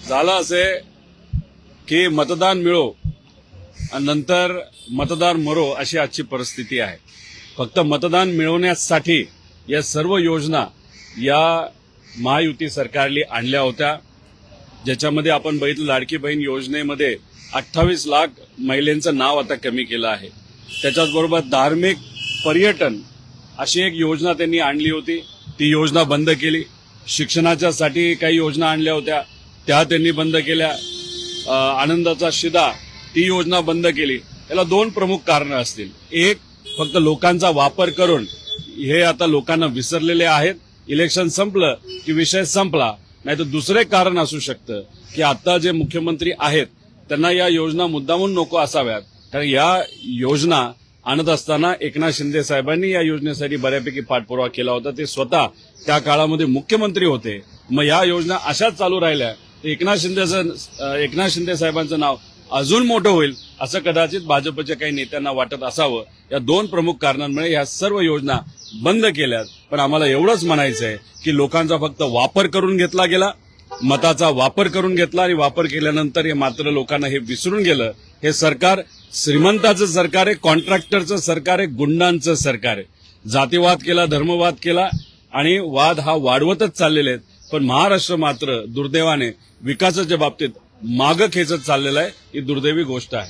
झालं असे की मतदान मिळो आणि नंतर मतदान मरो अशी आजची परिस्थिती आहे। फक्त मतदान मिळवण्यासाठी या सर्व योजना या महायुती सरकारने आणल्या होत्या, ज्याच्यामध्ये आपण बघितलं लाडकी बहीण योजनेमध्ये 28 लाख महिलांचं नाव आता कमी केलं आहे। त्याच्याचबरोबर धार्मिक पर्यटन अशी एक योजना त्यांनी आणली होती, ती योजना बंद केली। शिक्षणाच्यासाठी काही योजना आणल्या होत्या, त्या त्यांनी बंद केल्या। आनंदाचा शिदा ती योजना बंद केली। याला दोन प्रमुख कारणं असतील। एक, फक्त लोकांचा वापर करून हे आता लोकांना विसरलेले आहेत। इलेक्शन संपलं की विषय संपला। नाही तर दुसरे कारण असू शकतं की आता जे मुख्यमंत्री आहेत त्यांना या योजना मुद्दामून नको असाव्यात, कारण या योजना आणत असताना एकनाथ शिंदे साहेबांनी या योजनेसाठी बऱ्यापैकी पाठपुरावा केला होता। ते स्वतः त्या काळामध्ये मुख्यमंत्री होते। मग या योजना अशाच चालू राहिल्या तर एकनाथ शिंदे साहेबांचं नाव अजून मोठं होईल असं कदाचित भाजपच्या काही नेत्यांना वाटत असावं। या दोन प्रमुख कारणांमुळे या सर्व योजना बंद केल्यात। पण आम्हाला एवढंच म्हणायचं आहे की लोकांचा फक्त वापर करून घेतला गेला, मताचा वापर करून घेतला आणि वापर केल्यानंतर हे मात्र लोकांना हे विसरून गेलं। हे सरकार श्रीमंताचं सरकार आहे, कॉन्ट्रॅक्टरचं सरकार आहे, गुंडांचं सरकार आहे। जातीवाद केला, धर्मवाद केला आणि वाद हा वाढवतच चाललेले आहेत। पण महाराष्ट्र मात्र दुर्दैवाने विकासाच्या बाबतीत मागं खेचत चाललेला आहे। ही दुर्दैवी गोष्ट आहे।